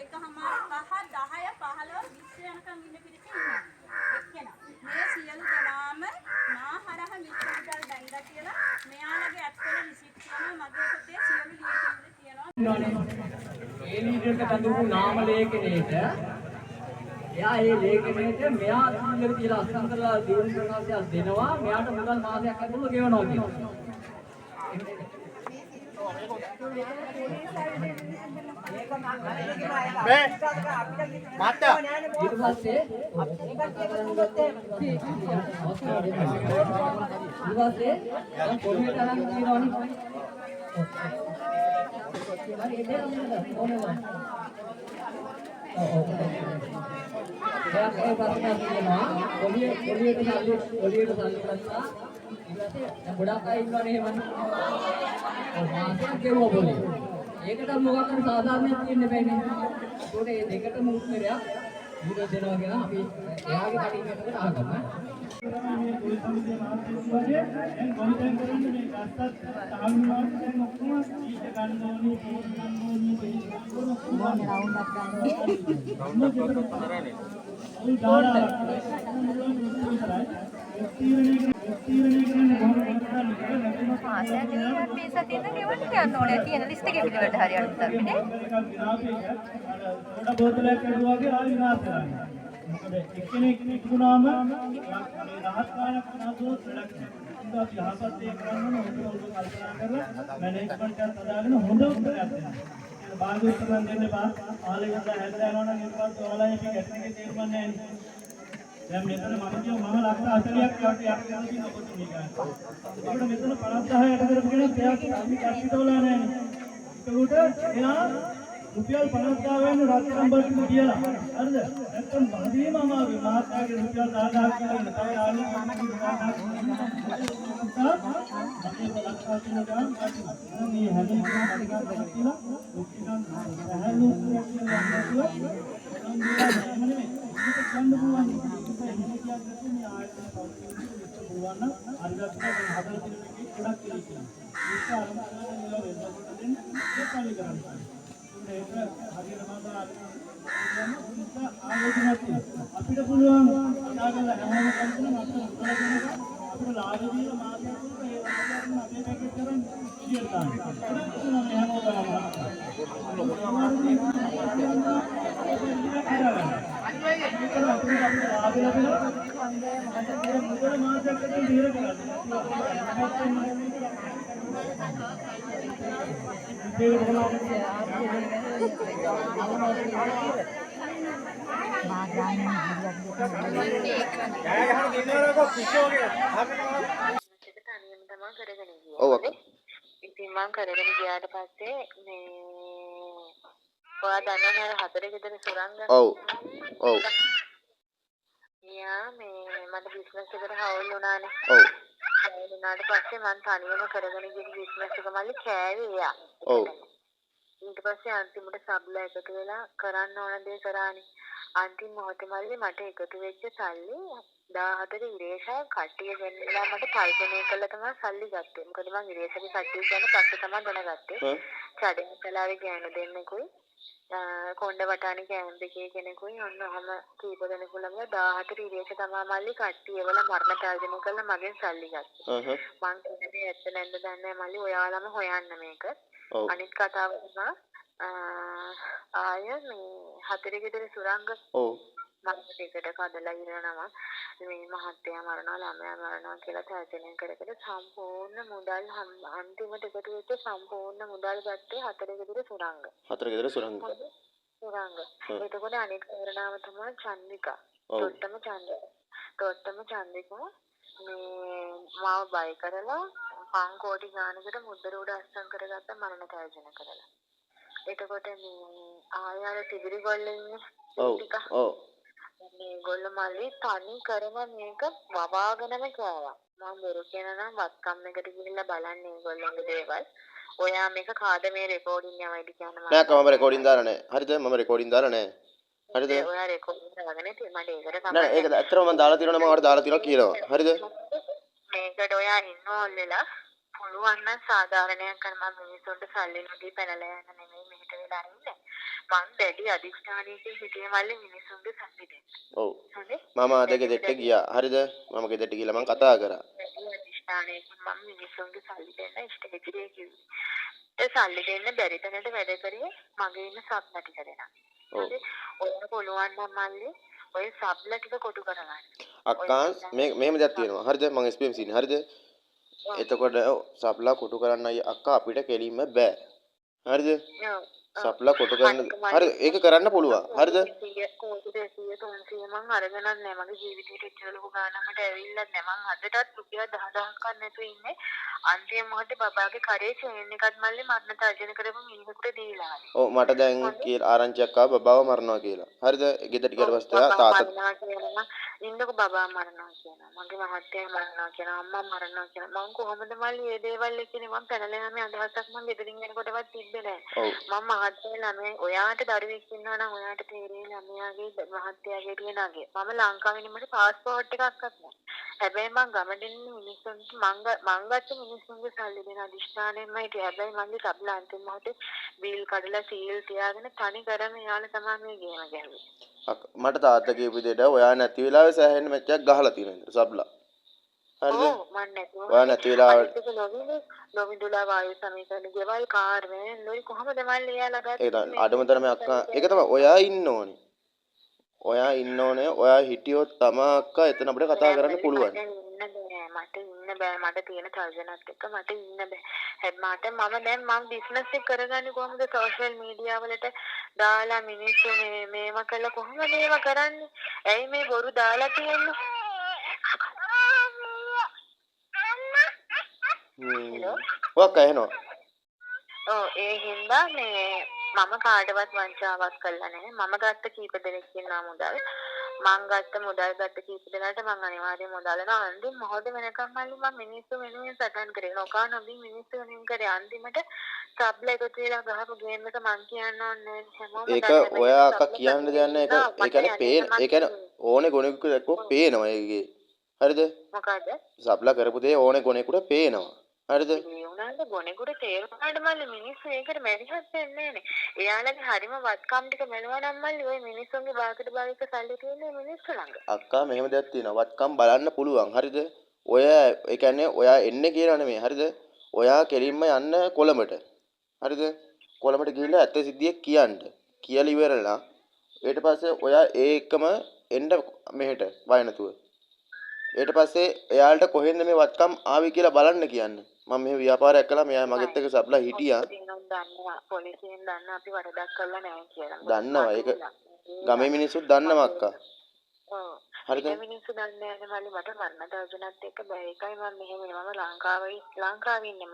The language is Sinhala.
එකමාර 5 10 15 20 යනකම් ඉන්න පිරිස ඉන්නවා. එක්කෙනා. මේ සියලු දෙනාම මා හරහා මිත්‍ර මුදල් බැංගා කියලා මෙයාලගේ ඇත්වල රිසිට් තියෙනවා මගේ පොතේ සියලු ලියකියවිලි තියෙනවා. ඒ ලීඩර්ට බඳපු නාම ලේඛනයේට එයා ඒ ලේඛනයේට මෙයා සිංහල කියලා අස්සම් කරලා දියුණු ප්‍රකාශයක් දෙනවා මෙයාට මුදල් මාසයක් ඇතුළත ගෙවනවා කියලා. මේ මාත්‍යා ඊට පස්සේ පොලියට අරන් කියනවනේ. හරි ඒක ඕනේ. දැන් ඒ ප්‍රශ්න තියෙනවා පොලියට සල්ලි ගත්තා ඊට පස්සේ ගොඩක් අය ඉන්නවනේ එහෙමනේ. මාසයක් ගෙවුවා පොලිය. ඒකට මොකක් හරි සාධාරණයක් තියෙන්න බෑනේ. ඒකට මේ දෙකටම උත්තරයක් විතර දෙනවා කියලා අපි එයාගේ කටින් එකකට අහගමු. මේ පොලිස් සමිතිය මාර්ගයේ දැන් කොමිටෙන් කරන්නේ මේ ගත්තත් තාවුනාට දැන් ඔක්කොම ඊට ගන්න ඕනේ මොකද එක්කෙනෙක් තිබුණාම මේ රහත් කාලයක් වුණාදෝ වැඩක් නැහැ. ඒක අපි යහපත් දේ කරන්න ඕනේ ඔබ කල්පනා කරලා මැනේජ්මන්ට් එකත් හදාගෙන හොඳ උත්තරයක් දෙන්න. ඒක බාහිර උත්තරයක් දෙන්න බෑ. ආලෙකට හැදලා යනවා නම් ඊට පස්සේ ඔයාලා මේක ගැටනේ තේරුම් නැහැ නේ. දැන් මෙතන මම ලක්ෂ 40ක් යට යන්න තියෙන ඔබතුමී ගන්න. අපිට මෙතන 50000 යට කරපු කෙනෙක් එයාට අපි කැපිටෝලා නැහැ නේ. ඒකට එයා රුපියල් 50000 වෙන රත්තරන් බල්ටි කියලා. හරිද? නැත්තම් බහදීම අමාරුයි. මහත්යාගේ රුපියල් 10000 කියලා ඉන්න. තව යාළුවෝ කමකින් 10000 මේ හැම එකක්ම කියලා රුපියල් 10000 ඒක හරියට අපිට පුළුවන් අදාගල හැමෝම කරගෙන අපිට අපිට ලාභ දීලා මාසයක් පුරා ඒ වගේම අපේ පැකේජ් කරන් ඉතින් ගන්න. ඉතින් මම කරගෙන ගියාට පස්සේ මේ ඔයා දන්නවනේ හතරේ ගෙදර සුරංග. ඔව්. යා මේ මට බිස්නස් එකට හවුල් වුණානේ. ඔව්. හවුල් වුණාට පස්සේ මම තනියම කරගෙන ගිය බිස්නස් එක මල්ලි කෑවේ එයා. ඔව්. ඊට පස්සේ අන්තිමට සබ්ලා එකතු වෙලා කරන්න ඕන දේ කරානේ. අන්තිම මොහොතේ මල්ලි මට එකතු වෙච්ච සල්ලි 14 ඉරේෂා කට්ටිය ගෙන්නලා මට කල්පනා කළා තමයි සල්ලි ගත්තේ. මොකද මම ඉරේෂාගේ කට්ටිය කියන පස්සේ තමයි දැනගත්තේ. චඩේ කලාවේ ගෑනු දෙන්නෙකුයි කොණ්ඩ වටානේ කෑම් දෙකේ කෙනෙකුයි ඔන්න ඔහම කීප දෙනෙකු ළඟ 14 ඉරේෂා තමයි මල්ලි කට්ටිය වල මරණ තර්ජනය කළා මගෙන් සල්ලි ගත්තා. මං කියන්නේ ඇත්ත නැද්ද දන්නේ නැහැ මල්ලි ඔයාලම හොයන්න මේක. අනිත් කතාව තමයි ආය මේ හතරේ ගෙදර සුරංග මම දෙකට කඩලා ඉරනවා මේ මහත්තයා මරනවා ළමයා මරනවා කියලා තර්ජනය කර සම්පූර්ණ මුදල් අන්තිමට එකතු වෙච්ච සම්පූර්ණ මුදල් ගත්තේ හතරේ ගෙදර සුරංග. හතරේ ගෙදර සුරංග. එතකොට අනෙක් කාරණාව තමයි චන්ද්‍රිකා. තොට්ටම චන්ද්‍රිකා මේ මාව බය කරලා 5 කෝටි ගානකට මුද්දර උඩ අස්සම් කරගත්ත මරණ තර්ජන කරලා. එතකොට මේ ආයාර තිබිරි ගොල්ලෝ ඉන්නේ. ඔව්. මේ ගොල්ල මල්ලි තනි කරම මේක වවාගෙනම කෑවා. මම බොරු කියනනම් වත්කම් එකට ගිහිල්ලා බලන්න ඒගොල්ලන්ගේ දේවල්. ඔයා මේක කාද මේ රෙකෝඩින් යවයිද කියනවා. නෑ මම රෙකෝඩින් දාලා නෑ. හරිද? මම රෙකෝඩින් දාලා නෑ. හරිද? ඔයා රෙකෝඩින් දාගෙන ඉතින් මට ඒකට නෑ ඒක ඇත්තටම මම දාලා තියෙනවා නම් මම ඔයාලට දාලා තියෙනවා කියනවා. හරිද? මේකට ඔයා ඉන්නෝල් වෙලා පුළුවන් නම් සාධාරණයක් කරන මම මිනිස්සුන්ට සල්ලි නොදී පැනලා යන්න නෙමෙයි මෙහෙට වෙලා ඉන්නේ. මං දැඩි අධිෂ්ඨානයකින් හිටියේ මල්ලි මිනිස්සුන්ගේ සල්ලි දෙන්න. ඔව්. හරි? මම අද ගෙදරට ගියා. හරිද? මම ගෙදරට ගිහලා මම කතා කරා. දැඩි අධිෂ්ඨානයකින් මම මිනිස්සුන්ගේ සල්ලි දෙන්න ඉෂ්ට හිතියේ කිව්වේ. ඒ සල්ලි දෙන්න බැරි තැනට වැඩ කරේ මගේ ඉන්න සබ්ලා ටික දෙනා. ඔව්. හරි? ඔයාලා පුළුවන් නම් මල්ලි ඔය සබ්ලා ටික කොටු කරගන්න. අක්කා මෙහෙම දෙයක් තියෙනවා. හරිද? මම SPMC ඉන්නේ. හරිද? එතකොට සප්ලා කොටු කරන්න අක්කා අපිට කෙලින්ම බෑ. හරිද? සප්ලා කොටු කරන්න හරි ඒක කරන්න පුළුවන්. හරිද? කෝටි 200 300 මං අරගෙනත් නෑ මගේ ජීවිතේට ඉච්චර ලොකු ගාණකට ඇවිල්ලා නෑ මං අදටත් රුපියල් 10000ක් නැතුව ඉන්නේ. අන්තිම මොහොතේ බබාගේ කරේ චේන් එකත් මල්ලි මරණ තර්ජන කරපු මිනිහෙකුට දීලා. ඔව් මට දැන් කියලා ආරංචියක් ආවා බබාව මරනවා කියලා. හරිද? ගෙදරට ගියාට පස්සේ තාත්තා ඉන්නකො බබා මරනවා කියනවා. මගේ මහත්තයා මරනවා කියනවා. අම්මා මරනවා කියනවා. මං කොහොමද මල්ලි මේ දේවල් එක්කනේ මං පැනලා යන්නේ අදහසක් මං ගෙදරින් එනකොටවත් තිබ්බේ නෑ. මම මහත්තයා ළමයි ඔයාට දරුවෙක් ඉන්නවා නම් ඔයාට තේරෙයි ළමයාගේ මහත්තයාගේ තියෙන අගේ. මම ලංකාවේ ඉන්න මට පාස්පෝර්ට් එකක්වත් නෑ. හැබැයි මං ගමඩින් මිනිස්සුන්ට මං ගත්ත මිනිස්සුන්ගේ සල්ලි දෙන අදිෂ්ඨානයෙන්මයි හිටියේ. හැබැයි මගේ සබ්ලා අන්තිම මොහොතේ බීල් කඩලා සීල් තියාගෙන තනි කරම යාළුවා තමයි මේ ගේම ගැහුවේ. මට තාත්තා කියපු විදිහට ඔයා නැති වෙලාවේ සෑහෙන මැච්චක් ගහලා තියෙනවා සබ්ලා. හරිද? ඔව් මන් නැතුව. ඔයා නැති වෙලාවට ලොවිදුලා වායු සමීකරණ ගෙවල් කාර් වේ ලොරි කොහමද මල්ලි එයාලා ගත්තේ? ඒක තමයි අඩුම තරමේ අක්කා ඒක තමයි ඔයා ඉන්න ඕනේ. ඔයා ඉන්න ඕනේ. ඔයා හිටියොත් තමයි අක්කා එතන අපිට කතා කරන්න පුළුවන්. මට ඉන්න බෑ මට තියෙන තර්ජනත් එක්ක මට ඉන්න බෑ. හැබැයි මම දැන් මම බිස්නස් එක කරගන්නේ කොහොමද සෝෂල් මීඩියා වලට දාලා මිනිස්සු මේව කළා කොහොමද මේව කරන්නේ? ඇයි මේ බොරු දාලා තියෙන්නේ? ඔක්ක එනවා. ඔව් ඒ හින්දා මේ මම කාටවත් වංචාවක් කළා නැහැ. මම ගත්ත කීප දෙනෙක් ඉන්නා මුදල්. මං ගත්ත මුදල් ගත්ත කීප දෙනාට මං අනිවාර්යයෙන් මුදල් නා අන්තිම මොහොතේ වෙනකම් මල්ලි මම මිනිස්සු වෙනුවෙන් සටන් කරේ. නොකා නොබී මිනිස්සු වෙනුවෙන් කරේ. අන්තිමට සබ්ලා එකතු වෙලා ගහපු ගේම් එක මං කියන්න ඕනේ හැමෝම ඒක ඔයා අක්කා කියන්න දෙයක් නැහැ. ඒක කියන්නේ පේන. ඒ කියන්නේ ඕනේ ගොනෙකුට දැක්කොත් පේනවා ඒකේ. හරිද? මොකද? සබ්ලා කරපු දේ ඕනේ ගොනෙකුට පේනවා. හරිද? ඒ උනාට ගොනෙකුට තේරුණාට මල්ලි මිනිස්සු ඒකට මැරිහත් වෙන්නේ නැහැ. එයාලගේ හරිම වත්කම් ටික මෙලවා නම් මල්ලි ওই මිනිස්සුන්ගේ බාකට භාවික සල්ලි තියෙන්නේ මිනිස්සු ළඟ. අක්කා මෙහෙම දෙයක් තියෙනවා. වත්කම් බලන්න පුළුවන්. හරිද? ඔය ඒ කියන්නේ ඔයා එන්නේ කියලා නෙමෙයි. හරිද? ඔයා කෙලින්ම යන්න කොළඹට. හරිද? කොළඹට ගිහිල්ලා ඇත්ත සිද්ධිය කියන්න. කියලා ඉවරලා ඊට පස්සේ ඔයා ඒකම එන්න මෙහෙට වයනතුව. ඊට පස්සේ එයාලට කොහෙන්ද මේ වත්කම් ආවි කියලා බලන්න කියන්න. මම මෙහෙම ව්‍යාපාරයක් කළා මෙයා මගෙත් එක්ක සබ්ලා හිටියා. දන්නවා පොලිසියෙන් දන්න අපි වරදක් කළා නැහැ කියලා. දන්නවා ඒක ගමේ මිනිස්සුත් දන්නවා අක්කා. ඔව්. හරිද? මිනිස්සු දන්නේ නැහැ මල්ලි මට මරණ දර්ශනත් එක්ක බෑ. ඒකයි මම මෙහෙම මම ලංකාවේ ඉන්නේ.